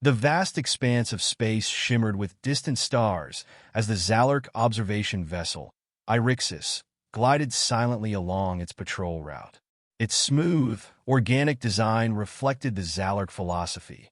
The vast expanse of space shimmered with distant stars as the Zalak observation vessel, Irixis, glided silently along its patrol route. Its smooth, organic design reflected the Zalak philosophy: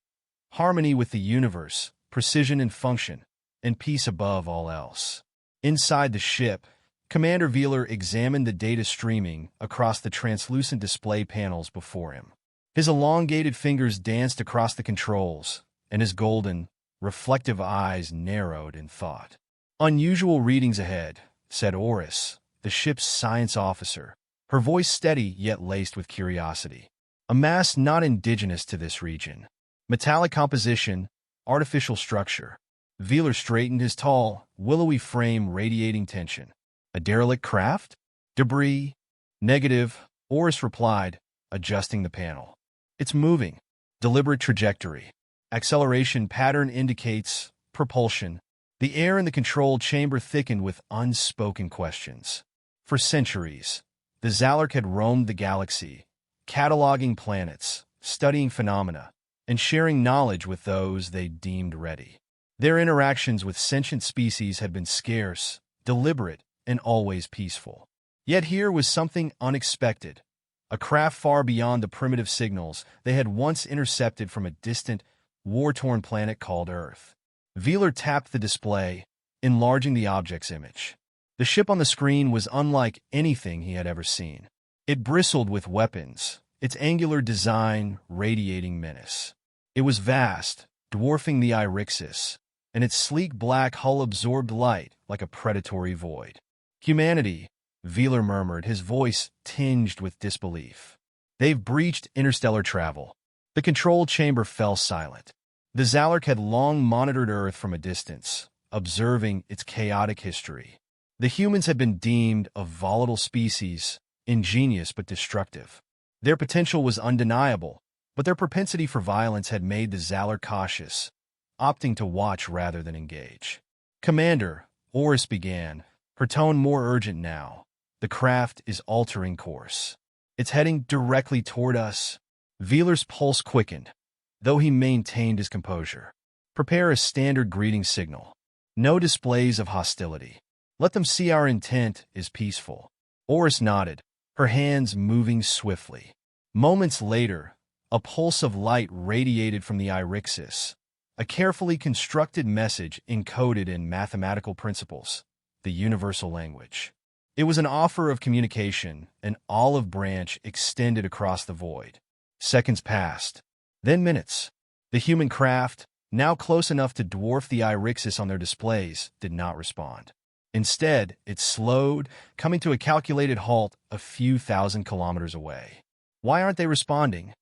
harmony with the universe, precision in function, and peace above all else. Inside the ship, Commander Veeler examined the data streaming across the translucent display panels before him. His elongated fingers danced across the controls, and his golden, reflective eyes narrowed in thought. "Unusual readings ahead," said Oris, the ship's science officer, her voice steady yet laced with curiosity. "A mass not indigenous to this region. Metallic composition, artificial structure." Veeler straightened his tall, willowy frame radiating tension. "A derelict craft? Debris?" "Negative," Oris replied, adjusting the panel. "It's moving. Deliberate trajectory. Acceleration pattern indicates propulsion." The air in the control chamber thickened with unspoken questions. For centuries, the Zalak had roamed the galaxy, cataloging planets, studying phenomena, and sharing knowledge with those they deemed ready. Their interactions with sentient species had been scarce, deliberate, and always peaceful. Yet here was something unexpected, a craft far beyond the primitive signals they had once intercepted from a distant, war-torn planet called Earth. Veeler tapped the display, enlarging the object's image. The ship on the screen was unlike anything he had ever seen. It bristled with weapons, its angular design radiating menace. It was vast, dwarfing the Irixis, and its sleek black hull absorbed light like a predatory void. "Humanity," Veeler murmured, his voice tinged with disbelief. "They've breached interstellar travel." The control chamber fell silent. The Zalak had long monitored Earth from a distance, observing its chaotic history. The humans had been deemed a volatile species, ingenious but destructive. Their potential was undeniable, but their propensity for violence had made the Zalak cautious, opting to watch rather than engage. "Commander," Oris began, her tone more urgent now, "the craft is altering course. It's heading directly toward us." Veeler's pulse quickened, though he maintained his composure. "Prepare a standard greeting signal. No displays of hostility. Let them see our intent is peaceful." Oris nodded, her hands moving swiftly. Moments later, a pulse of light radiated from the Irixis, a carefully constructed message encoded in mathematical principles, the universal language. It was an offer of communication, an olive branch extended across the void. Seconds passed, then minutes. The human craft, now close enough to dwarf the Irixis on their displays, did not respond. Instead, it slowed, coming to a calculated halt a few thousand kilometers away. "Why aren't they responding?"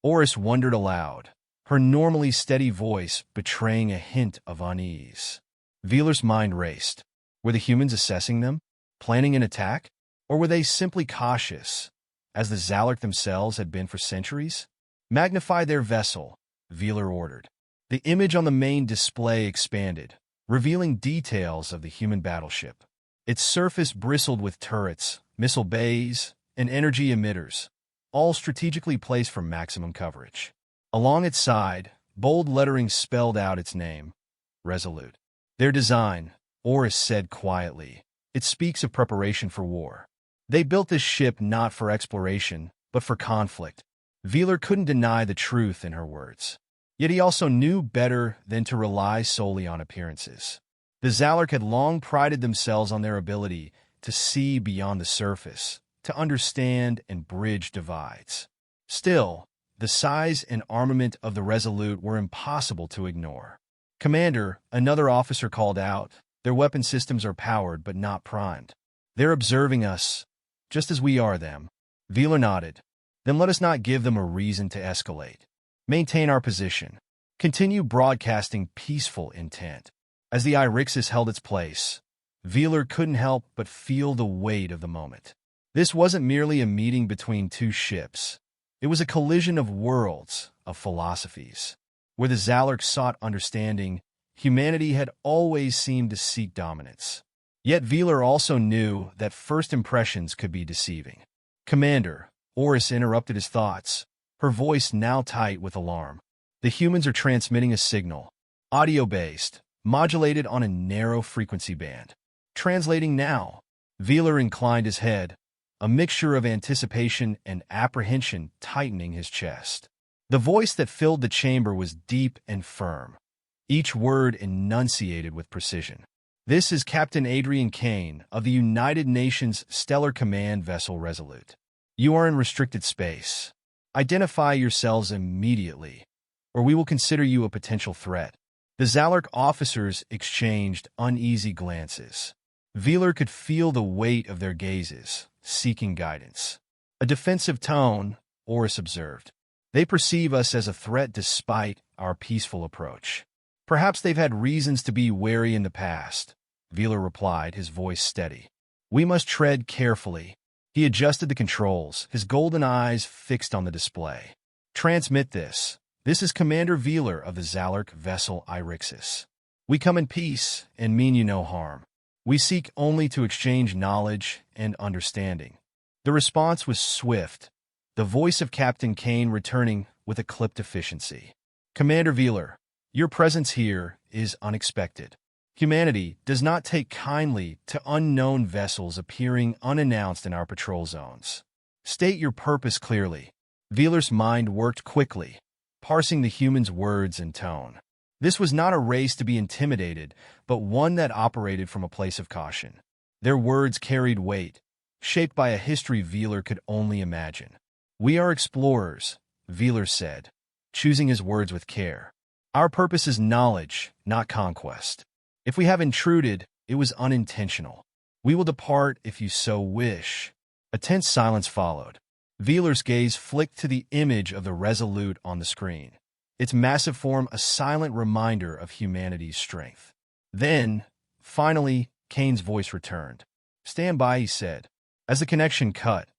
Oris wondered aloud, her normally steady voice betraying a hint of unease. Veeler's mind raced. Were the humans assessing them, planning an attack? Or were they simply cautious, as the Zalak themselves had been for centuries? "Magnify their vessel," Veeler ordered. The image on the main display expanded, revealing details of the human battleship. Its surface bristled with turrets, missile bays, and energy emitters, all strategically placed for maximum coverage. Along its side, bold lettering spelled out its name, Resolute. "Their design," Oris said quietly, "it speaks of preparation for war. They built this ship not for exploration, but for conflict." Veeler couldn't deny the truth in her words. Yet he also knew better than to rely solely on appearances. The Zalak had long prided themselves on their ability to see beyond the surface, to understand and bridge divides. Still, the size and armament of the Resolute were impossible to ignore. "Commander," another officer called out, "their weapon systems are powered but not primed. They're observing us, just as we are them." Veeler nodded. "Then let us not give them a reason to escalate. Maintain our position. Continue broadcasting peaceful intent." As the Irixis held its place, Veeler couldn't help but feel the weight of the moment. This wasn't merely a meeting between two ships. It was a collision of worlds, of philosophies. Where the Zalak sought understanding, humanity had always seemed to seek dominance. Yet Veeler also knew that first impressions could be deceiving. "Commander," Oris interrupted his thoughts, her voice now tight with alarm. The humans are transmitting a signal, audio-based, modulated on a narrow frequency band. Translating now. Veeler inclined his head, a mixture of anticipation and apprehension tightening his chest. The voice that filled the chamber was deep and firm, each word enunciated with precision. This is Captain Adrian Kane of the United Nations Stellar Command Vessel Resolute. You are in restricted space. Identify yourselves immediately, or we will consider you a potential threat. The Zalark officers exchanged uneasy glances. Veeler could feel the weight of their gazes, seeking guidance. A defensive tone, Oris observed. They perceive us as a threat despite our peaceful approach. Perhaps they've had reasons to be wary in the past, Veeler replied, his voice steady. We must tread carefully. He adjusted the controls, his golden eyes fixed on the display. Transmit this. This is Commander Veeler of the Zalark vessel Irixis. We come in peace and mean you no harm. We seek only to exchange knowledge and understanding. The response was swift, the voice of Captain Kane returning with a clipped efficiency. Commander Veeler, your presence here is unexpected. Humanity does not take kindly to unknown vessels appearing unannounced in our patrol zones. State your purpose clearly. Veeler's mind worked quickly, parsing the human's words and tone. This was not a race to be intimidated, but one that operated from a place of caution. Their words carried weight, shaped by a history Veeler could only imagine. We are explorers, Veeler said, choosing his words with care. Our purpose is knowledge, not conquest. If we have intruded, it was unintentional. We will depart if you so wish. A tense silence followed. Veeler's gaze flicked to the image of the Resolute on the screen, its massive form a silent reminder of humanity's strength. Then, finally, Kane's voice returned. Stand by, he said. As the connection cut,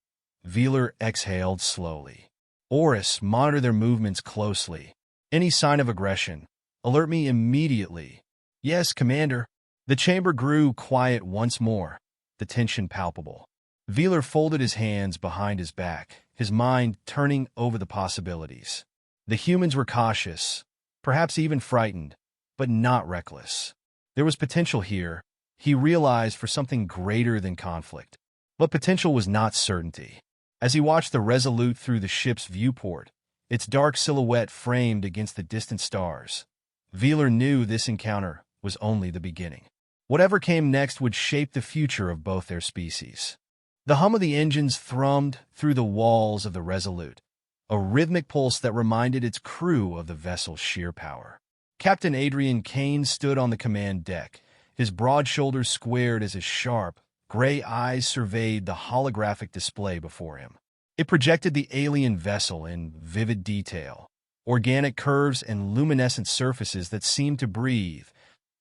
Veeler exhaled slowly. Oris, monitor their movements closely. Any sign of aggression, alert me immediately. Yes, Commander. The chamber grew quiet once more, the tension palpable. Veeler folded his hands behind his back, his mind turning over the possibilities. The humans were cautious, perhaps even frightened, but not reckless. There was potential here, he realized, for something greater than conflict. But potential was not certainty. As he watched the Resolute through the ship's viewport, its dark silhouette framed against the distant stars, Veeler knew this encounter was only the beginning. Whatever came next would shape the future of both their species. The hum of the engines thrummed through the walls of the Resolute, a rhythmic pulse that reminded its crew of the vessel's sheer power. Captain Adrian Kane stood on the command deck, his broad shoulders squared as his sharp, gray eyes surveyed the holographic display before him. It projected the alien vessel in vivid detail, organic curves and luminescent surfaces that seemed to breathe,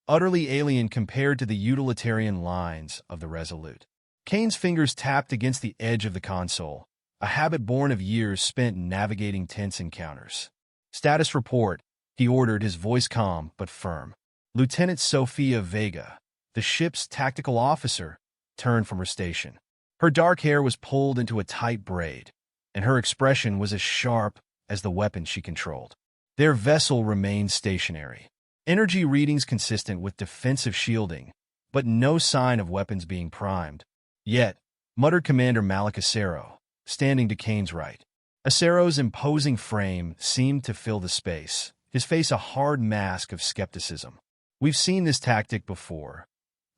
utterly alien compared to the utilitarian lines of the Resolute. Kane's fingers tapped against the edge of the console, a habit born of years spent navigating tense encounters. Status report, he ordered, his voice calm but firm. Lieutenant Sofia Vega, the ship's tactical officer, turned from her station. Her dark hair was pulled into a tight braid, and her expression was as sharp as the weapon she controlled. Their vessel remained stationary. Energy readings consistent with defensive shielding, but no sign of weapons being primed. Yet, muttered Commander Malik Acero, standing to Kane's right. Acero's imposing frame seemed to fill the space, his face a hard mask of skepticism. We've seen this tactic before.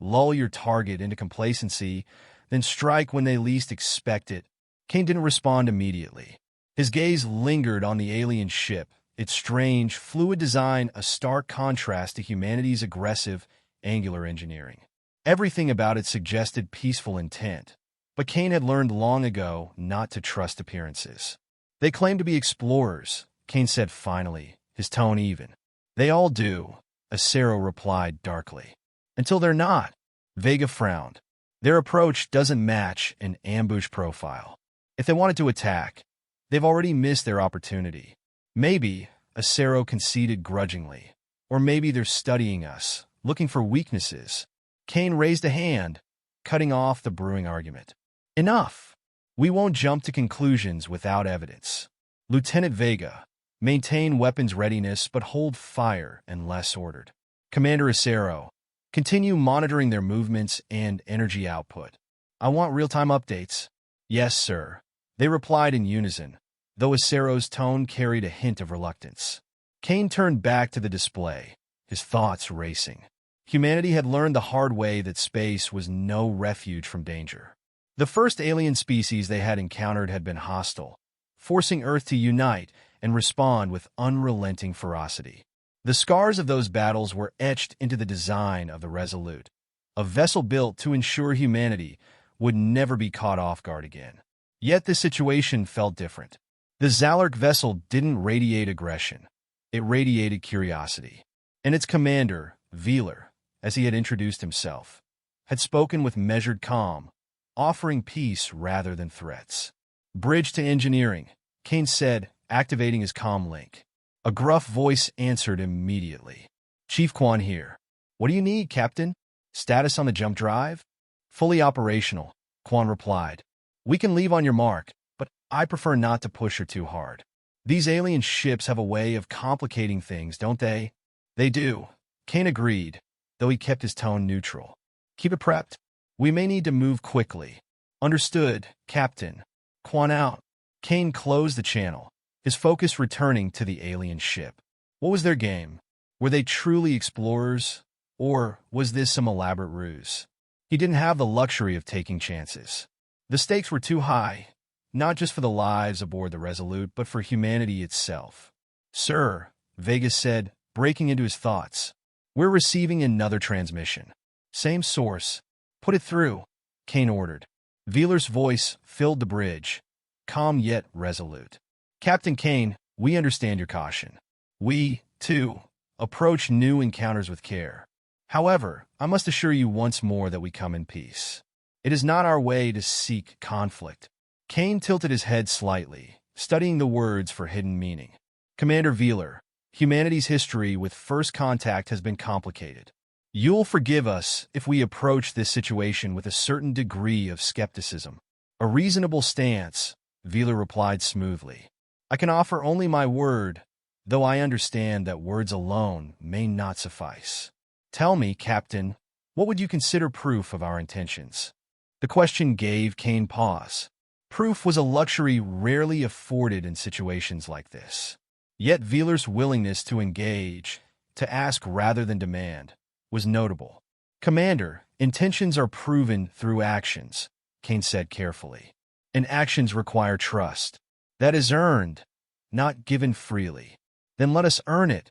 Lull your target into complacency, then strike when they least expect it. Kane didn't respond immediately. His gaze lingered on the alien ship, its strange, fluid design a stark contrast to humanity's aggressive, angular engineering. Everything about it suggested peaceful intent, but Kane had learned long ago not to trust appearances. They claim to be explorers, Kane said finally, his tone even. They all do, Acero replied darkly. Until they're not, Vega frowned. Their approach doesn't match an ambush profile. If they wanted to attack, they've already missed their opportunity. Maybe, Acero conceded grudgingly, or maybe they're studying us, looking for weaknesses. Kane raised a hand, cutting off the brewing argument. Enough. We won't jump to conclusions without evidence. Lieutenant Vega, Maintain weapons readiness, but hold fire unless ordered. Commander Acero, continue monitoring their movements and energy output. I want real-time updates. Yes, sir. They replied in unison, though Acero's tone carried a hint of reluctance. Kane turned back to the display, his thoughts racing. Humanity had learned the hard way that space was no refuge from danger. The first alien species they had encountered had been hostile, forcing Earth to unite and respond with unrelenting ferocity. The scars of those battles were etched into the design of the Resolute, a vessel built to ensure humanity would never be caught off guard again. Yet the situation felt different. The Zalark vessel didn't radiate aggression. It radiated curiosity. And its commander, Velar, as he had introduced himself, had spoken with measured calm, offering peace rather than threats. Bridge to engineering, Kane said, activating his comm link. A gruff voice answered immediately. Chief Quan here. What do you need, Captain? Status on the jump drive? Fully operational, Quan replied. We can leave on your mark, but I prefer not to push her too hard. These alien ships have a way of complicating things, don't they? They do, Kane agreed, though he kept his tone neutral. Keep it prepped. We may need to move quickly. Understood, Captain. Quan out. Kane closed the channel, his focus returning to the alien ship. What was their game? Were they truly explorers, or was this some elaborate ruse? He didn't have the luxury of taking chances. The stakes were too high, not just for the lives aboard the Resolute, but for humanity itself. Sir, Vegas said, breaking into his thoughts. We're receiving another transmission. Same source. Put it through, Kane ordered. Velar's voice filled the bridge, calm yet resolute. Captain Kane, we understand your caution. We, too, approach new encounters with care. However, I must assure you once more that we come in peace. It is not our way to seek conflict. Kane tilted his head slightly, studying the words for hidden meaning. Commander Velar, humanity's history with first contact has been complicated. You'll forgive us if we approach this situation with a certain degree of skepticism. A reasonable stance, Velar replied smoothly. I can offer only my word, though I understand that words alone may not suffice. Tell me, Captain, what would you consider proof of our intentions? The question gave Kane pause. Proof was a luxury rarely afforded in situations like this. Yet Velar's willingness to engage, to ask rather than demand, was notable. Commander, intentions are proven through actions, Kane said carefully. And actions require trust. That is earned, not given freely. Then let us earn it,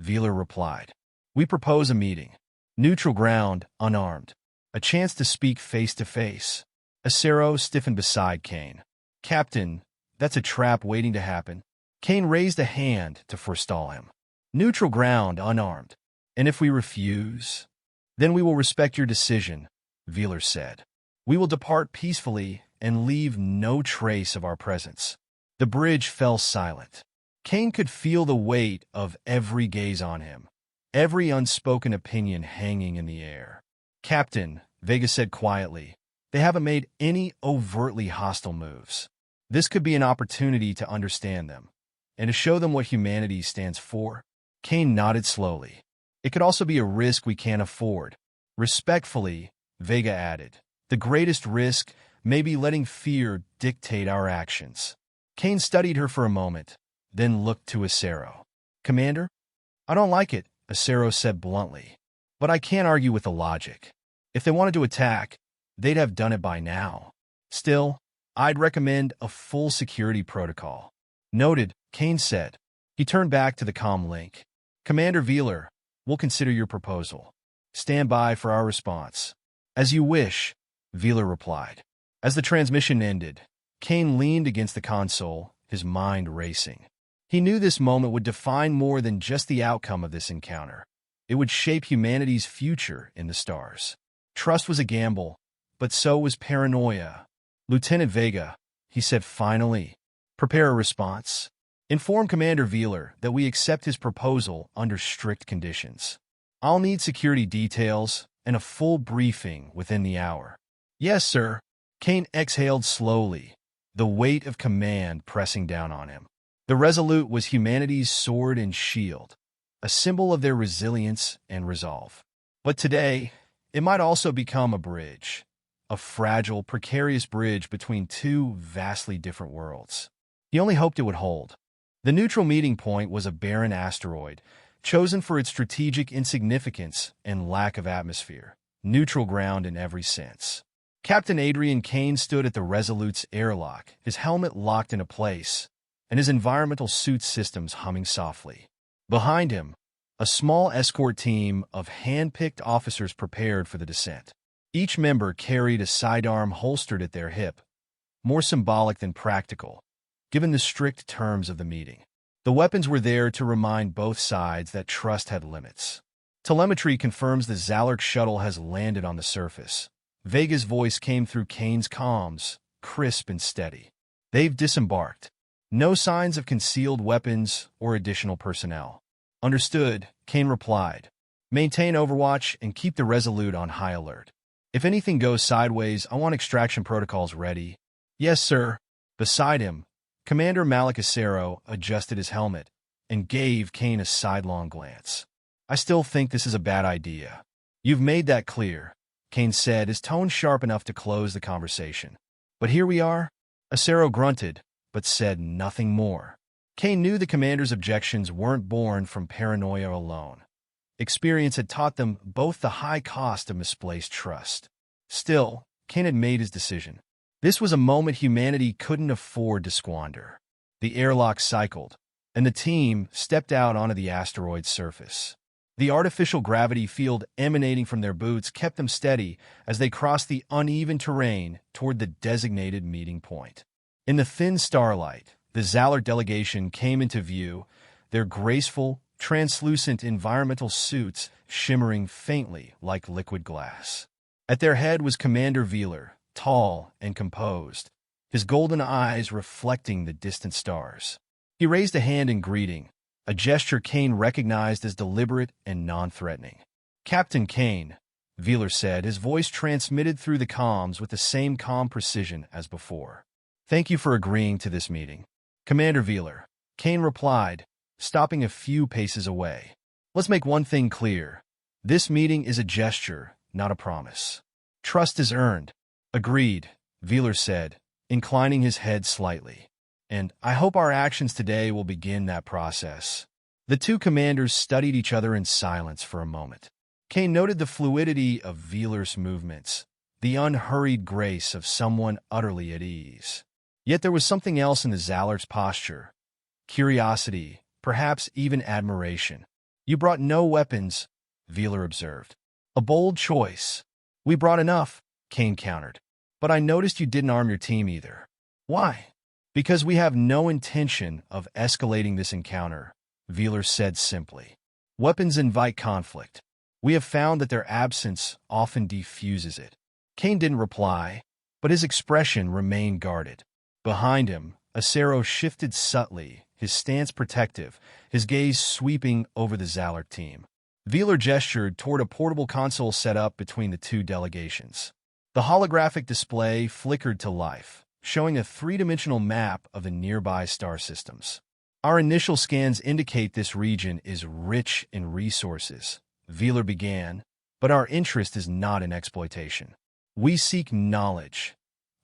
Velar replied. We propose a meeting. Neutral ground, unarmed. A chance to speak face to face. Acero stiffened beside Kane. Captain, that's a trap waiting to happen. Kane raised a hand to forestall him. Neutral ground, unarmed. And if we refuse? Then we will respect your decision, Velar said. We will depart peacefully and leave no trace of our presence. The bridge fell silent. Kane could feel the weight of every gaze on him, every unspoken opinion hanging in the air. Captain, Vega said quietly, they haven't made any overtly hostile moves. This could be an opportunity to understand them, and to show them what humanity stands for. Kane nodded slowly. It could also be a risk we can't afford. Respectfully, Vega added, the greatest risk may be letting fear dictate our actions. Kane studied her for a moment, then looked to Acero. Commander? I don't like it, Acero said bluntly. But I can't argue with the logic. If they wanted to attack, they'd have done it by now. Still, I'd recommend a full security protocol. Noted, Kane said. He turned back to the comm link. Commander Velar, we'll consider your proposal. Stand by for our response. As you wish, Velar replied. As the transmission ended, Kane leaned against the console, his mind racing. He knew this moment would define more than just the outcome of this encounter. It would shape humanity's future in the stars. Trust was a gamble, but so was paranoia. Lieutenant Vega, he said finally, prepare a response. Inform Commander Velar that we accept his proposal under strict conditions. I'll need security details and a full briefing within the hour. Yes, sir. Kane exhaled slowly, the weight of command pressing down on him. The Resolute was humanity's sword and shield, a symbol of their resilience and resolve. But today, it might also become a bridge, a fragile, precarious bridge between two vastly different worlds. He only hoped it would hold. The neutral meeting point was a barren asteroid, chosen for its strategic insignificance and lack of atmosphere, neutral ground in every sense. Captain Adrian Kane stood at the Resolute's airlock, his helmet locked into place, and his environmental suit systems humming softly. Behind him, a small escort team of hand-picked officers prepared for the descent. Each member carried a sidearm holstered at their hip, more symbolic than practical, given the strict terms of the meeting. The weapons were there to remind both sides that trust had limits. Telemetry confirms the Zalurk shuttle has landed on the surface. Vega's voice came through Kane's comms, crisp and steady. They've disembarked. No signs of concealed weapons or additional personnel. Understood, Kane replied. Maintain overwatch and keep the Resolute on high alert. If anything goes sideways, I want extraction protocols ready. Yes, sir. Beside him, Commander Malakasero adjusted his helmet and gave Kane a sidelong glance. I still think this is a bad idea. You've made that clear, Kane said, his tone sharp enough to close the conversation. But here we are. Acero grunted, but said nothing more. Kane knew the commander's objections weren't born from paranoia alone. Experience had taught them both the high cost of misplaced trust. Still, Kane had made his decision. This was a moment humanity couldn't afford to squander. The airlock cycled, and the team stepped out onto the asteroid's surface. The artificial gravity field emanating from their boots kept them steady as they crossed the uneven terrain toward the designated meeting point. In the thin starlight, the Zalurk delegation came into view, their graceful, translucent environmental suits shimmering faintly like liquid glass. At their head was Commander Veeler, tall and composed, his golden eyes reflecting the distant stars. He raised a hand in greeting, a gesture Kane recognized as deliberate and non-threatening. Captain Kane, Veeler said, his voice transmitted through the comms with the same calm precision as before. Thank you for agreeing to this meeting. Commander Veeler, Kane replied, stopping a few paces away. Let's make one thing clear. This meeting is a gesture, not a promise. Trust is earned. Agreed, Veeler said, inclining his head slightly. And I hope our actions today will begin that process. The two commanders studied each other in silence for a moment. Kane noted the fluidity of Veeler's movements, the unhurried grace of someone utterly at ease. Yet there was something else in the Zalurk's posture. Curiosity, perhaps even admiration. You brought no weapons, Veeler observed. A bold choice. We brought enough, Kane countered. But I noticed you didn't arm your team either. Why? Because we have no intention of escalating this encounter, Veeler said simply. Weapons invite conflict. We have found that their absence often defuses it. Kane didn't reply, but his expression remained guarded. Behind him, Acero shifted subtly, his stance protective, his gaze sweeping over the Zalurk team. Veeler gestured toward a portable console set up between the two delegations. The holographic display flickered to life, showing a three-dimensional map of the nearby star systems. Our initial scans indicate this region is rich in resources, Veeler began, but our interest is not in exploitation. We seek knowledge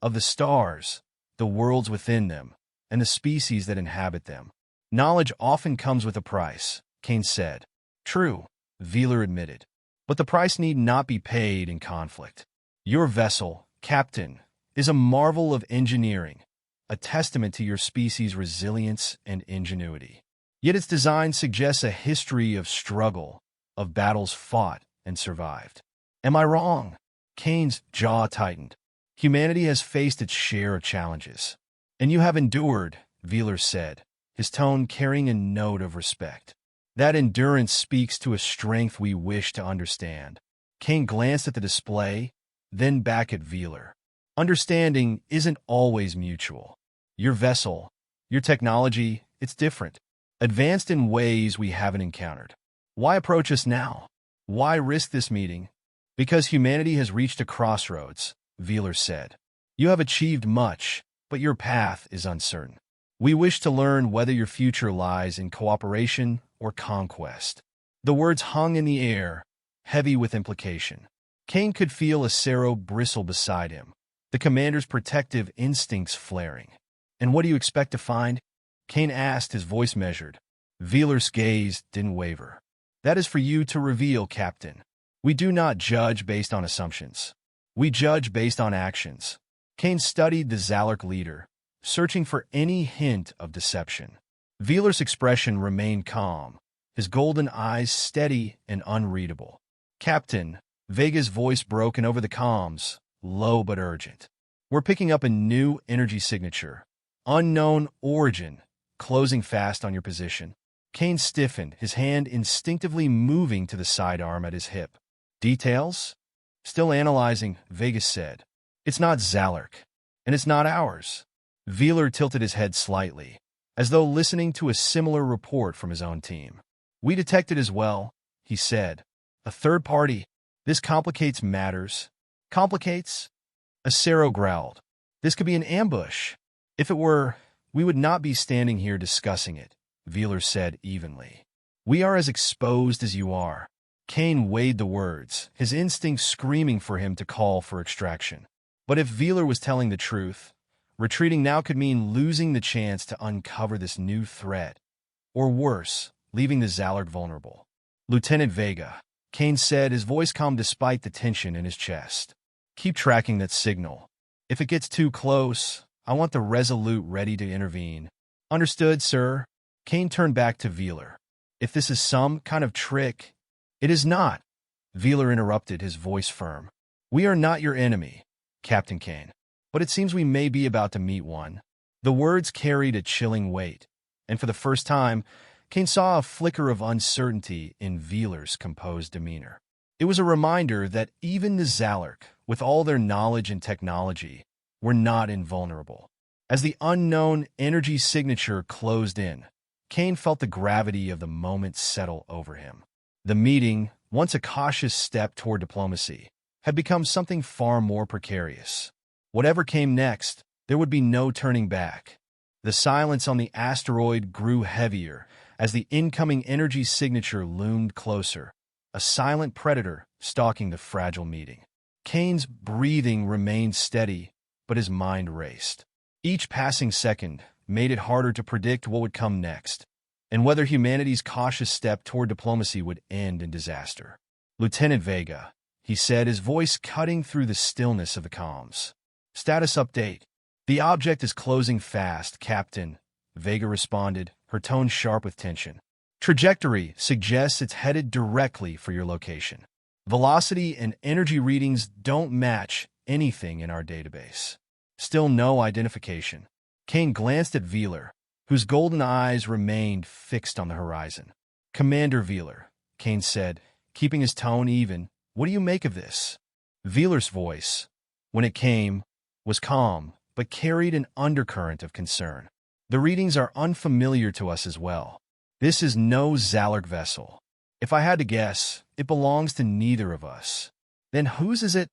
of the stars, the worlds within them, and the species that inhabit them. Knowledge often comes with a price, Kane said. True, Veeler admitted, but the price need not be paid in conflict. Your vessel, Captain, is a marvel of engineering, a testament to your species' resilience and ingenuity. Yet its design suggests a history of struggle, of battles fought and survived. Am I wrong? Kane's jaw tightened. Humanity has faced its share of challenges. And you have endured, Veeler said, his tone carrying a note of respect. That endurance speaks to a strength we wish to understand. Kane glanced at the display, then back at Veeler. Understanding isn't always mutual. Your vessel, your technology, it's different. Advanced in ways we haven't encountered. Why approach us now? Why risk this meeting? Because humanity has reached a crossroads, Veeler said. You have achieved much, but your path is uncertain. We wish to learn whether your future lies in cooperation or conquest. The words hung in the air, heavy with implication. Kane could feel a Cerro bristle beside him, the commander's protective instincts flaring. "And what do you expect to find?" Kane asked, his voice measured. Wheeler's gaze didn't waver. "That is for you to reveal, Captain. We do not judge based on assumptions. We judge based on actions." Kane studied the Zalak leader, searching for any hint of deception. Wheeler's expression remained calm, his golden eyes steady and unreadable. "Captain," Vega's voice broken over the comms, low but urgent. "We're picking up a new energy signature. Unknown origin, closing fast on your position." Kane stiffened, his hand instinctively moving to the sidearm at his hip. "Details?" "Still analyzing," Vegas said. "It's not Zalak, and it's not ours." Wheeler tilted his head slightly, as though listening to a similar report from his own team. "We detected as well," he said. "A third party. This complicates matters." "Complicates?" Acero growled. "This could be an ambush. If it were, we would not be standing here discussing it," Wheeler said evenly. "We are as exposed as you are." Kane weighed the words, his instincts screaming for him to call for extraction. But if Wheeler was telling the truth, retreating now could mean losing the chance to uncover this new threat. Or worse, leaving the Zalak vulnerable. "Lieutenant Vega," Kane said, his voice calm despite the tension in his chest. "Keep tracking that signal. If it gets too close, I want the Resolute ready to intervene." "Understood, sir." Kane turned back to Wheeler. "If this is some kind of trick—" "It is not," Wheeler interrupted, his voice firm. "We are not your enemy, Captain Kane. But it seems we may be about to meet one." The words carried a chilling weight, and for the first time, Kane saw a flicker of uncertainty in Wheeler's composed demeanor. It was a reminder that even the Zalak, with all their knowledge and technology, were not invulnerable. As the unknown energy signature closed in, Kane felt the gravity of the moment settle over him. The meeting, once a cautious step toward diplomacy, had become something far more precarious. Whatever came next, there would be no turning back. The silence on the asteroid grew heavier as the incoming energy signature loomed closer, a silent predator stalking the fragile meeting. Kane's breathing remained steady, but his mind raced. Each passing second made it harder to predict what would come next, and whether humanity's cautious step toward diplomacy would end in disaster. "Lieutenant Vega," he said, his voice cutting through the stillness of the comms. "Status update. The object is closing fast, Captain," Vega responded, her tone sharp with tension. "Trajectory suggests it's headed directly for your location. Velocity and energy readings don't match anything in our database. Still no identification." Kane glanced at Wheeler, whose golden eyes remained fixed on the horizon. "Commander Wheeler," Kane said, keeping his tone even, "what do you make of this?" Wheeler's voice, when it came, was calm, but carried an undercurrent of concern. "The readings are unfamiliar to us as well. This is no Zalak vessel. If I had to guess, it belongs to neither of us." "Then whose is it?"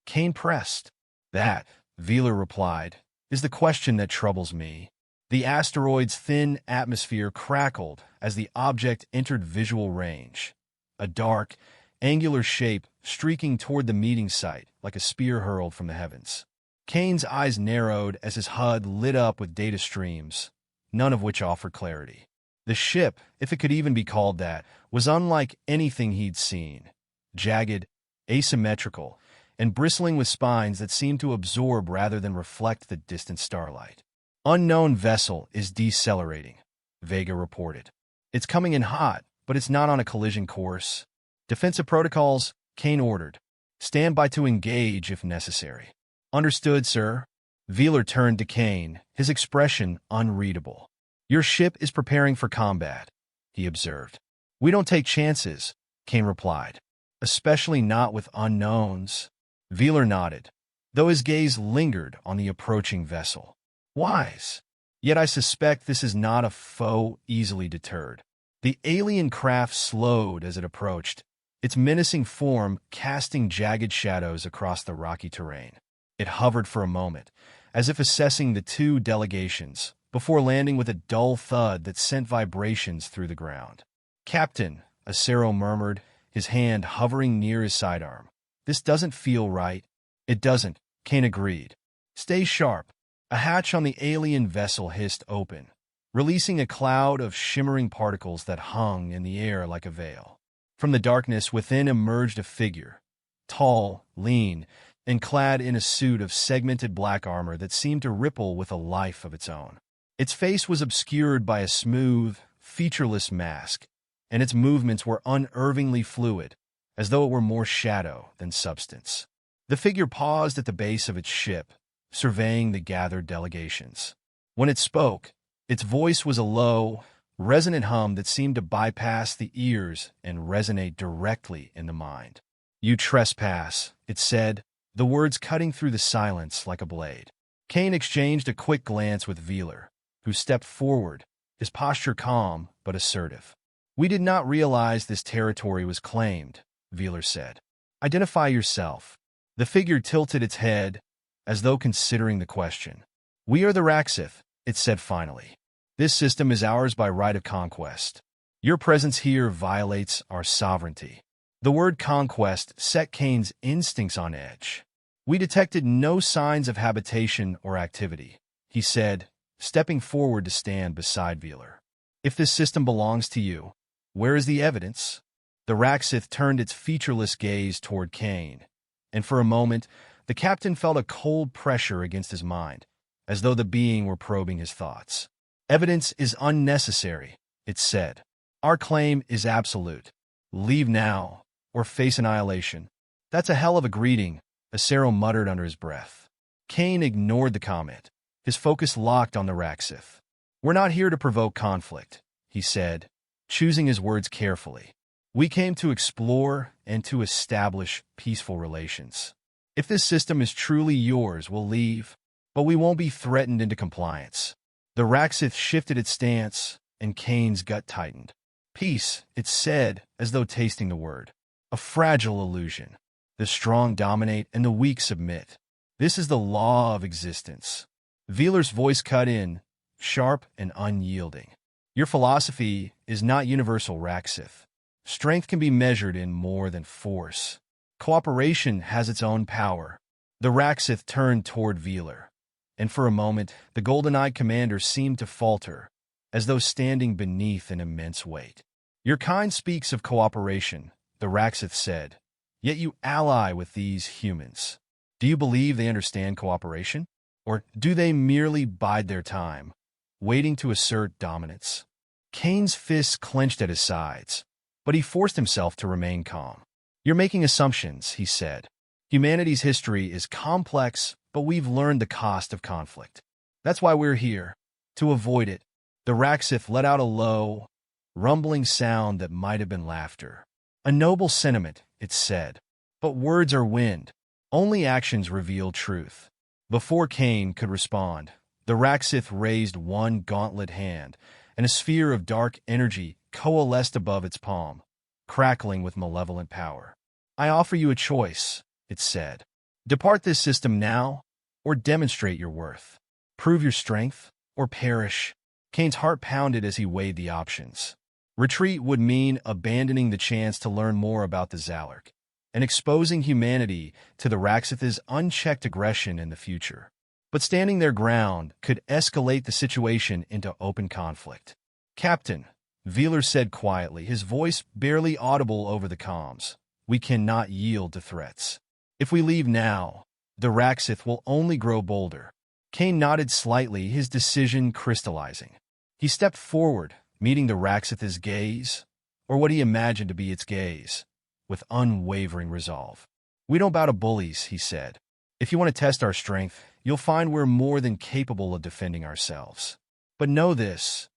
Kane pressed. "That," Wheeler replied, "is the question that troubles me." The asteroid's thin atmosphere crackled as the object entered visual range, a dark, angular shape streaking toward the meeting site like a spear hurled from the heavens. Kane's eyes narrowed as his HUD lit up with data streams, none of which offered clarity. The ship, if it could even be called that, was unlike anything he'd seen. Jagged, asymmetrical, and bristling with spines that seemed to absorb rather than reflect the distant starlight. "Unknown vessel is decelerating," Vega reported. "It's coming in hot, but it's not on a collision course. Defensive protocols," Kane ordered. "Stand by to engage if necessary." "Understood, sir." Wheeler turned to Kane, his expression unreadable. "Your ship is preparing for combat," he observed. "We don't take chances," Kane replied. "Especially not with unknowns." Wheeler nodded, though his gaze lingered on the approaching vessel. "Wise. Yet I suspect this is not a foe easily deterred." The alien craft slowed as it approached, its menacing form casting jagged shadows across the rocky terrain. It hovered for a moment, as if assessing the two delegations, before landing with a dull thud that sent vibrations through the ground. "Captain," Acero murmured, his hand hovering near his sidearm. "This doesn't feel right." "It doesn't," Kane agreed. "Stay sharp." A hatch on the alien vessel hissed open, releasing a cloud of shimmering particles that hung in the air like a veil. From the darkness within emerged a figure, tall, lean, and clad in a suit of segmented black armor that seemed to ripple with a life of its own. Its face was obscured by a smooth, featureless mask, and its movements were unervingly fluid, as though it were more shadow than substance. The figure paused at the base of its ship, surveying the gathered delegations. When it spoke, its voice was a low, resonant hum that seemed to bypass the ears and resonate directly in the mind. "You trespass," it said, the words cutting through the silence like a blade. Kane exchanged a quick glance with Veeler, who stepped forward, his posture calm but assertive. "We did not realize this territory was claimed," Veeler said. "Identify yourself." The figure tilted its head, as though considering the question. "We are the Raxith," it said finally. "This system is ours by right of conquest. Your presence here violates our sovereignty." The word conquest set Kane's instincts on edge. "We detected no signs of habitation or activity," he said, stepping forward to stand beside Veeler. "If this system belongs to you, where is the evidence?" The Raxith turned its featureless gaze toward Kane, and for a moment, the captain felt a cold pressure against his mind, as though the being were probing his thoughts. "Evidence is unnecessary," it said. "Our claim is absolute. Leave now, or face annihilation." "That's a hell of a greeting," Acero muttered under his breath. Kane ignored the comment, his focus locked on the Raxith. "We're not here to provoke conflict," he said, choosing his words carefully. "We came to explore and to establish peaceful relations. If this system is truly yours, we'll leave, but we won't be threatened into compliance." The Raxith shifted its stance, and Kane's gut tightened. "Peace," it said, as though tasting the word. "A fragile illusion. The strong dominate and the weak submit. This is the law of existence." Veeler's voice cut in, sharp and unyielding. "Your philosophy is not universal, Raxith. Strength can be measured in more than force. Cooperation has its own power." The Raxith turned toward Veeler, and for a moment the golden-eyed commander seemed to falter, as though standing beneath an immense weight. "Your kind speaks of cooperation," the Raxith said, "yet you ally with these humans. Do you believe they understand cooperation? Or do they merely bide their time, waiting to assert dominance?" Kane's fists clenched at his sides, but he forced himself to remain calm. "You're making assumptions," he said. "Humanity's history is complex, but we've learned the cost of conflict. That's why we're here, to avoid it." The Raxith let out a low, rumbling sound that might have been laughter. "A noble sentiment," it said. "But words are wind. Only actions reveal truth." Before Kane could respond, the Raxith raised one gauntlet hand, and a sphere of dark energy coalesced above its palm, crackling with malevolent power. "I offer you a choice," it said. "Depart this system now, or demonstrate your worth. Prove your strength, or perish." Kane's heart pounded as he weighed the options. Retreat would mean abandoning the chance to learn more about the Zalak, and exposing humanity to the Raxith's unchecked aggression in the future. But standing their ground could escalate the situation into open conflict. "Captain," Veeler said quietly, his voice barely audible over the comms, "we cannot yield to threats. If we leave now, the Raxith will only grow bolder." Kane nodded slightly, his decision crystallizing. He stepped forward, meeting the Raxith's gaze, or what he imagined to be its gaze, with unwavering resolve. "We don't bow to bullies," he said. "If you want to test our strength, you'll find we're more than capable of defending ourselves. But know this,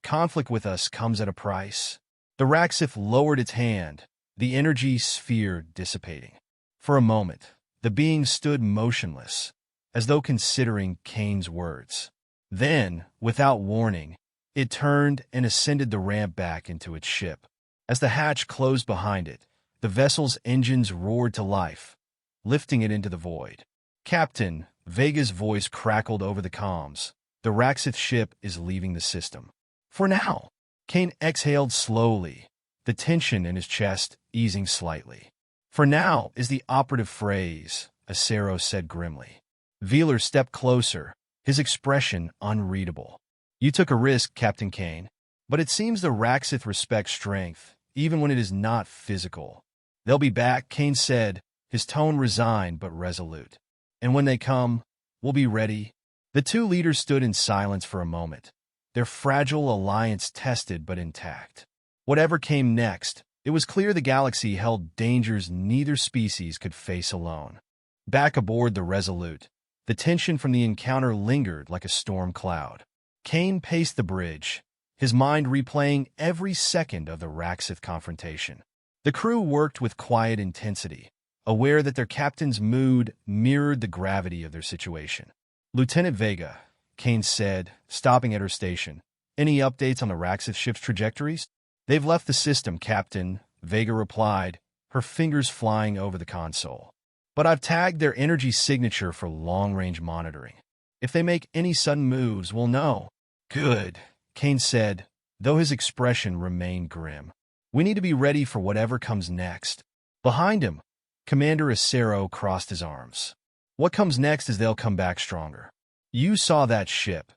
conflict with us comes at a price." The Raxith lowered its hand, the energy sphere dissipating. For a moment, the being stood motionless, as though considering Kane's words. Then, without warning, it turned and ascended the ramp back into its ship. As the hatch closed behind it, the vessel's engines roared to life, lifting it into the void. "Captain," Vega's voice crackled over the comms, The Raxith ship is leaving the system. For now. Kane exhaled slowly, the tension in his chest easing slightly. For now is the operative phrase, Acero said grimly. Veeler stepped closer, his expression unreadable. You took a risk, Captain Kane. But it seems the Raxith respects strength, even when it is not physical. They'll be back, Kane said, his tone resigned but resolute. And when they come, we'll be ready. The two leaders stood in silence for a moment, their fragile alliance tested but intact. Whatever came next, it was clear the galaxy held dangers neither species could face alone. Back aboard the Resolute, the tension from the encounter lingered like a storm cloud. Kane paced the bridge, his mind replaying every second of the Raxith confrontation. The crew worked with quiet intensity, aware that their captain's mood mirrored the gravity of their situation. Lieutenant Vega, Kane said, stopping at her station. Any updates on the Raxith ship's trajectories? They've left the system, Captain, Vega replied, her fingers flying over the console. But I've tagged their energy signature for long-range monitoring. If they make any sudden moves, we'll know. Good, Kane said, though his expression remained grim. We need to be ready for whatever comes next. Behind him, Commander Acero crossed his arms. What comes next is they'll come back stronger. You saw that ship.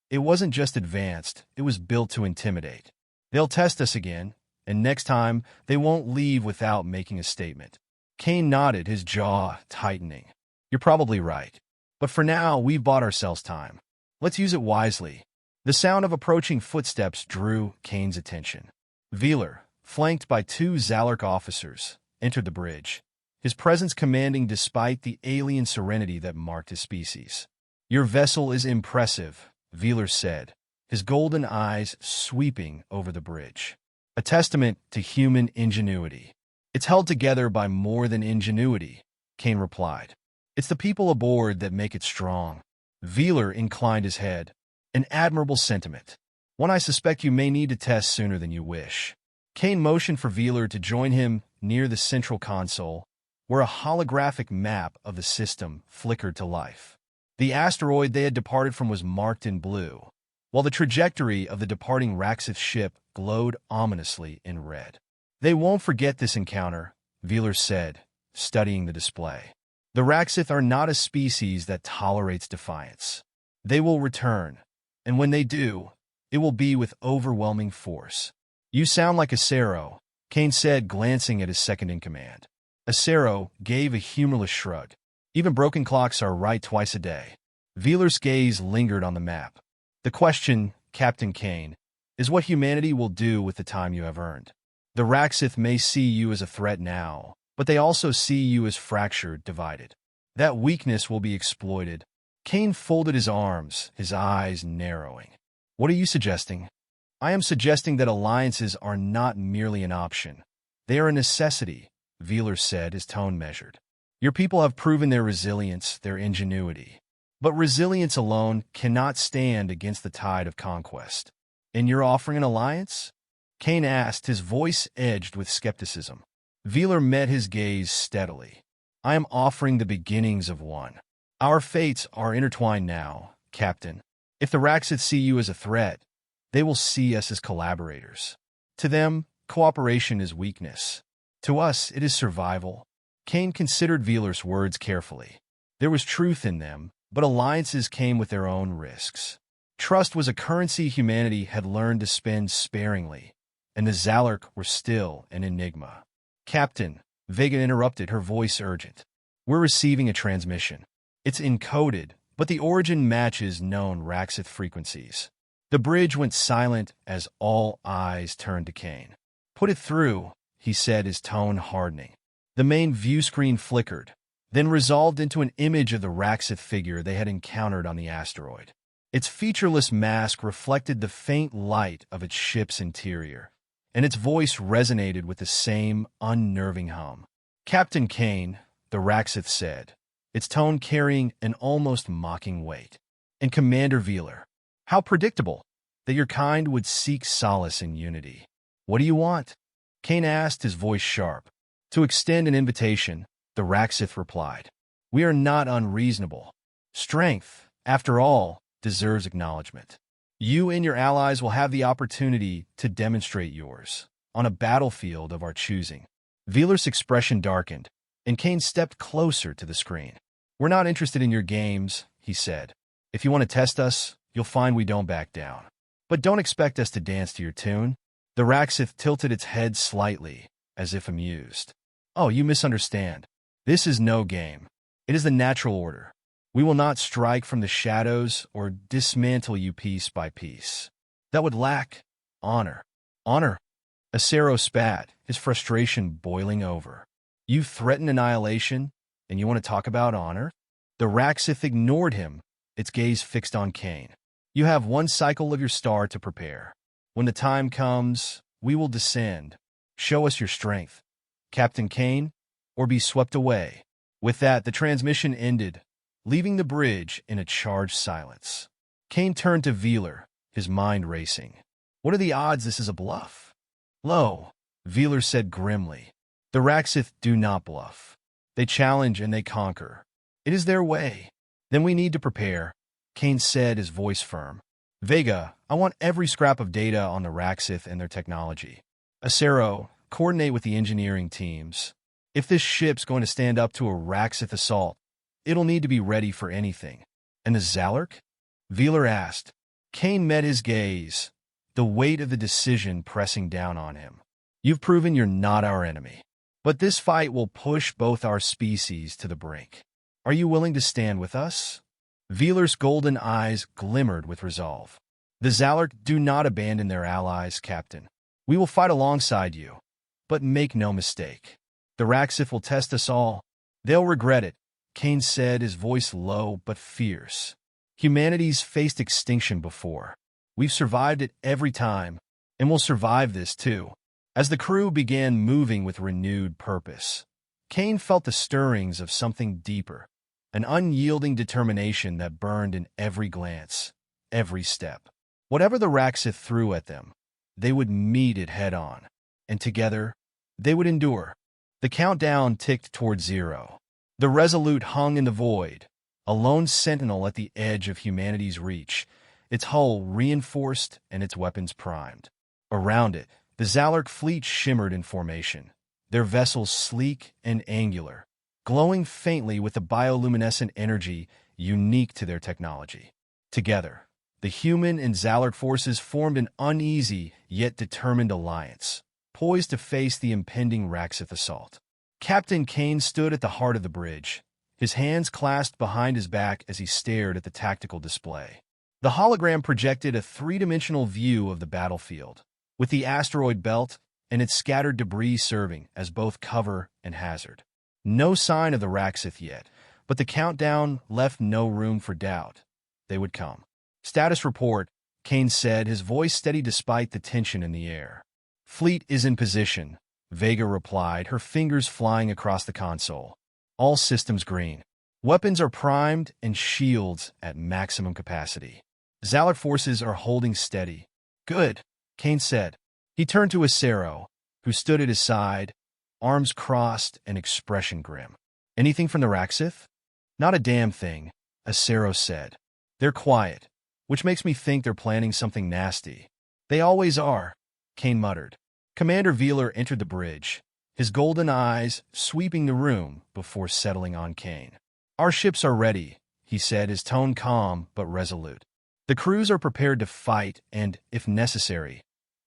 It wasn't just advanced, it was built to intimidate. They'll test us again, and next time, they won't leave without making a statement. Kane nodded, his jaw tightening. You're probably right. But for now, we've bought ourselves time. Let's use it wisely. The sound of approaching footsteps drew Kane's attention. Veeler, flanked by two Zalak officers, entered the bridge, his presence commanding despite the alien serenity that marked his species. Your vessel is impressive, Veeler said, his golden eyes sweeping over the bridge. A testament to human ingenuity. It's held together by more than ingenuity, Kane replied. It's the people aboard that make it strong. Veeler inclined his head. An admirable sentiment. One I suspect you may need to test sooner than you wish. Kane motioned for Veeler to join him near the central console, where a holographic map of the system flickered to life. The asteroid they had departed from was marked in blue, while the trajectory of the departing Raxith ship glowed ominously in red. They won't forget this encounter, Veeler said, studying the display. The Raxith are not a species that tolerates defiance. They will return, and when they do, it will be with overwhelming force. You sound like Acero, Kane said, glancing at his second-in-command. Acero gave a humorless shrug. Even broken clocks are right twice a day. Veeler's gaze lingered on the map. The question, Captain Kane, is what humanity will do with the time you have earned. The Raxith may see you as a threat now, but they also see you as fractured, divided. That weakness will be exploited. Kane folded his arms, his eyes narrowing. What are you suggesting? I am suggesting that alliances are not merely an option. They are a necessity, Veeler said, his tone measured. Your people have proven their resilience, their ingenuity. But resilience alone cannot stand against the tide of conquest. And you're offering an alliance? Kane asked, his voice edged with skepticism. Veeler met his gaze steadily. I am offering the beginnings of one. Our fates are intertwined now, Captain. If the Raxith see you as a threat, they will see us as collaborators. To them, cooperation is weakness. To us, it is survival. Kane considered Veeler's words carefully. There was truth in them, but alliances came with their own risks. Trust was a currency humanity had learned to spend sparingly, and the Zalak were still an enigma. Captain, Vega interrupted, her voice urgent. We're receiving a transmission. It's encoded, but the origin matches known Raxith frequencies. The bridge went silent as all eyes turned to Kane. Put it through, he said, his tone hardening. The main view screen flickered, then resolved into an image of the Raxith figure they had encountered on the asteroid. Its featureless mask reflected the faint light of its ship's interior, and its voice resonated with the same unnerving hum. Captain Kane, the Raxith said, its tone carrying an almost mocking weight. And Commander Veeler, how predictable that your kind would seek solace in unity. What do you want? Kane asked, his voice sharp. To extend an invitation, the Raxith replied. We are not unreasonable. Strength, after all, deserves acknowledgement. You and your allies will have the opportunity to demonstrate yours on a battlefield of our choosing. Velar's expression darkened, and Kane stepped closer to the screen. We're not interested in your games, he said. If you want to test us, you'll find we don't back down. But don't expect us to dance to your tune. The Raxith tilted its head slightly, as if amused. Oh, you misunderstand. This is no game. It is the natural order. We will not strike from the shadows or dismantle you piece by piece. That would lack honor. Honor? Acero spat, his frustration boiling over. You threaten annihilation, and you want to talk about honor? The Raxith ignored him, its gaze fixed on Kane. You have one cycle of your star to prepare. When the time comes, we will descend. Show us your strength, Captain Kane, or be swept away. With that, the transmission ended, leaving the bridge in a charged silence. Kane turned to Velar, his mind racing. What are the odds this is a bluff? Lo, Velar said grimly. The Raxith do not bluff. They challenge and they conquer. It is their way. Then we need to prepare, Kane said, his voice firm. Vega, I want every scrap of data on the Raxith and their technology. Acero, coordinate with the engineering teams. If this ship's going to stand up to a Raxith assault, it'll need to be ready for anything. And the Zalark? Velar asked. Kane met his gaze, the weight of the decision pressing down on him. You've proven you're not our enemy. But this fight will push both our species to the brink. Are you willing to stand with us? Velar's golden eyes glimmered with resolve. The Zalark do not abandon their allies, Captain. We will fight alongside you. But make no mistake. The Raxith will test us all. They'll regret it, Kane said, his voice low but fierce. Humanity's faced extinction before. We've survived it every time, and we'll survive this too. As the crew began moving with renewed purpose, Kane felt the stirrings of something deeper, an unyielding determination that burned in every glance, every step. Whatever the Raxith threw at them, they would meet it head-on, and together, they would endure. The countdown ticked toward 0. The Resolute hung in the void, a lone sentinel at the edge of humanity's reach, its hull reinforced and its weapons primed. Around it, the Zalark fleet shimmered in formation, their vessels sleek and angular, glowing faintly with the bioluminescent energy unique to their technology. Together, the human and Zalark forces formed an uneasy yet determined alliance, poised to face the impending Raxith assault. Captain Kane stood at the heart of the bridge, his hands clasped behind his back as he stared at the tactical display. The hologram projected a three-dimensional view of the battlefield, with the asteroid belt and its scattered debris serving as both cover and hazard. No sign of the Raxith yet, but the countdown left no room for doubt. They would come. Status report, Kane said, his voice steady despite the tension in the air. Fleet is in position, Vega replied, her fingers flying across the console. All systems green. Weapons are primed and shields at maximum capacity. Zalark forces are holding steady. Good, Kane said. He turned to Acero, who stood at his side, arms crossed and expression grim. Anything from the Raxith? Not a damn thing, Acero said. They're quiet, which makes me think they're planning something nasty. They always are, Kane muttered. Commander Velar entered the bridge, his golden eyes sweeping the room before settling on Kane. Our ships are ready, he said, his tone calm but resolute. The crews are prepared to fight and, if necessary,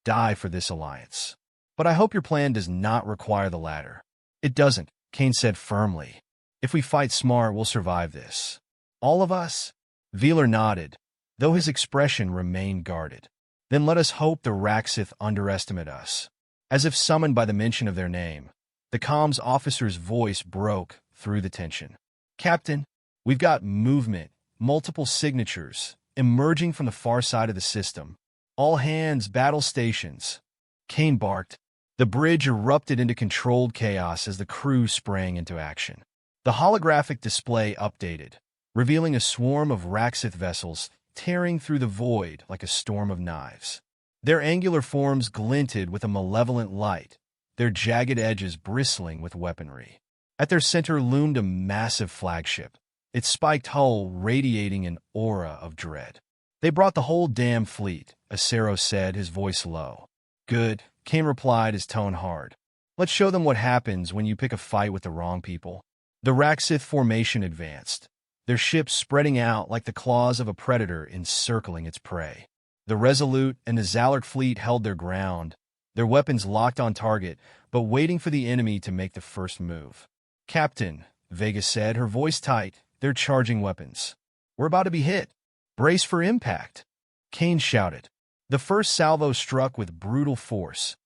die for this alliance. But I hope your plan does not require the latter. It doesn't, Kane said firmly. If we fight smart, we'll survive this. All of us? Velar nodded, though his expression remained guarded. Then let us hope the Raxith underestimate us. As if summoned by the mention of their name, the comms officer's voice broke through the tension. Captain, we've got movement, multiple signatures, emerging from the far side of the system. All hands, battle stations. Kane barked. The bridge erupted into controlled chaos as the crew sprang into action. The holographic display updated, revealing a swarm of Raxith vessels tearing through the void like a storm of knives. Their angular forms glinted with a malevolent light, their jagged edges bristling with weaponry. At their center loomed a massive flagship, its spiked hull radiating an aura of dread. They brought the whole damn fleet, Acero said, his voice low. Good, Kane replied, his tone hard. Let's show them what happens when you pick a fight with the wrong people. The Raksith formation advanced, their ships spreading out like the claws of a predator encircling its prey. The Resolute and the Zalak fleet held their ground, their weapons locked on target, but waiting for the enemy to make the first move. Captain, Vega said, her voice tight, they're charging weapons. We're about to be hit. Brace for impact. Kane shouted. The first salvo struck with brutal force,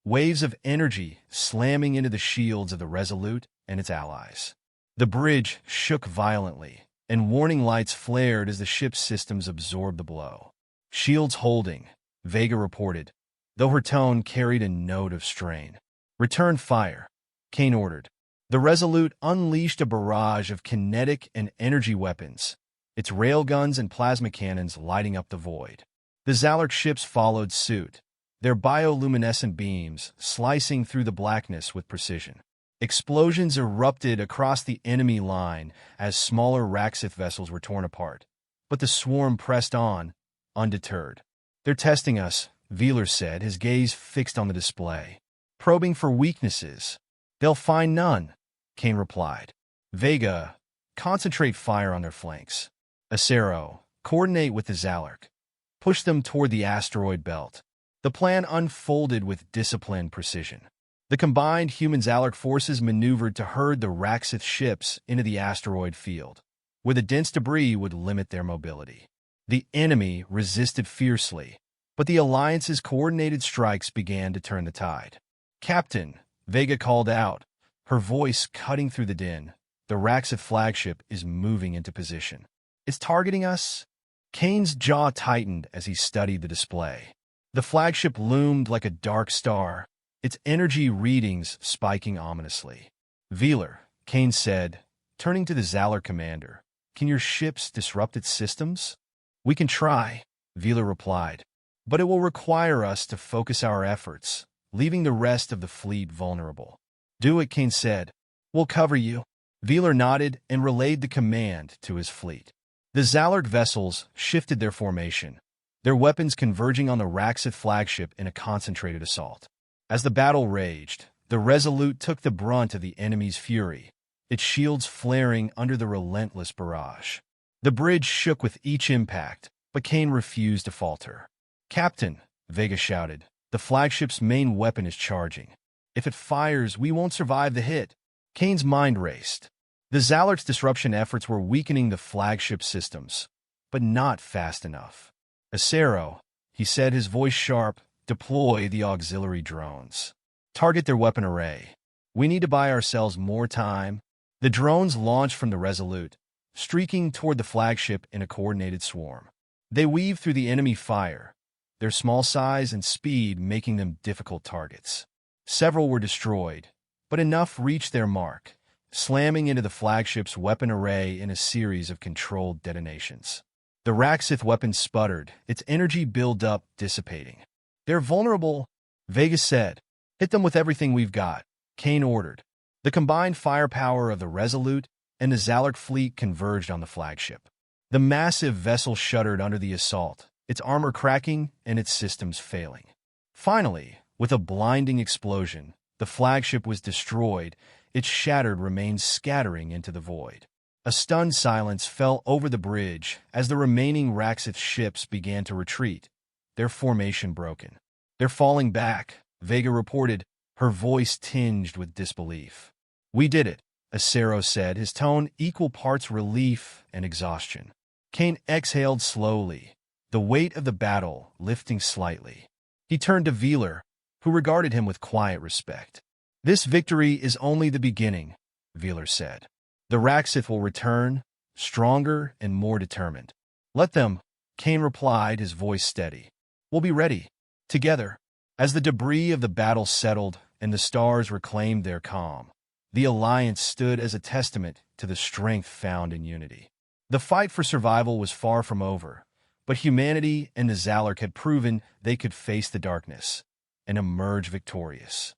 waves of energy slamming into the shields of the Resolute and its allies. The bridge shook violently, and warning lights flared as the ship's systems absorbed the blow. Shields holding, Vega reported, though her tone carried a note of strain. Return fire, Kane ordered. The Resolute unleashed a barrage of kinetic and energy weapons, its railguns and plasma cannons lighting up the void. The Zalak ships followed suit, their bioluminescent beams slicing through the blackness with precision. Explosions erupted across the enemy line as smaller Raksith vessels were torn apart, but the swarm pressed on, undeterred. They're testing us, Veeler said, his gaze fixed on the display. Probing for weaknesses. They'll find none, Kane replied. Vega, concentrate fire on their flanks. Acero, coordinate with the Zalak. Push them toward the asteroid belt. The plan unfolded with disciplined precision. The combined human-Zalak forces maneuvered to herd the Raksith ships into the asteroid field, where the dense debris would limit their mobility. The enemy resisted fiercely, but the Alliance's coordinated strikes began to turn the tide. Captain, Vega called out, her voice cutting through the din. The Raksith flagship is moving into position. It's targeting us? Kane's jaw tightened as he studied the display. The flagship loomed like a dark star, its energy readings spiking ominously. Veeler, Kane said, turning to the Zalak commander, can your ships disrupt its systems? We can try, Veeler replied, but it will require us to focus our efforts, leaving the rest of the fleet vulnerable. Do it, Kane said. We'll cover you. Veeler nodded and relayed the command to his fleet. The Zalak vessels shifted their formation, their weapons converging on the Raksith flagship in a concentrated assault. As the battle raged, the Resolute took the brunt of the enemy's fury, its shields flaring under the relentless barrage. The bridge shook with each impact, but Kane refused to falter. Captain, Vega shouted, the flagship's main weapon is charging. If it fires, we won't survive the hit. Kane's mind raced. The Zalak's disruption efforts were weakening the flagship systems, but not fast enough. Acero, he said, his voice sharp, deploy the auxiliary drones. Target their weapon array. We need to buy ourselves more time. The drones launched from the Resolute, streaking toward the flagship in a coordinated swarm. They weaved through the enemy fire, their small size and speed making them difficult targets. Several were destroyed, but enough reached their mark, slamming into the flagship's weapon array in a series of controlled detonations. The Raksith weapon sputtered, its energy buildup dissipating. They're vulnerable, Vega said. Hit them with everything we've got, Kane ordered. The combined firepower of the Resolute and the Zalak fleet converged on the flagship. The massive vessel shuddered under the assault, its armor cracking and its systems failing. Finally, with a blinding explosion, the flagship was destroyed, its shattered remains scattering into the void. A stunned silence fell over the bridge as the remaining Raksith ships began to retreat, their formation broken. They're falling back, Vega reported, her voice tinged with disbelief. We did it, Acero said, his tone equal parts relief and exhaustion. Kane exhaled slowly, the weight of the battle lifting slightly. He turned to Veeler, who regarded him with quiet respect. This victory is only the beginning, Veeler said. The Raksith will return, stronger and more determined. Let them, Kane replied, his voice steady. We'll be ready, together. As the debris of the battle settled and the stars reclaimed their calm, the Alliance stood as a testament to the strength found in unity. The fight for survival was far from over, but humanity and the Zalak had proven they could face the darkness and emerge victorious.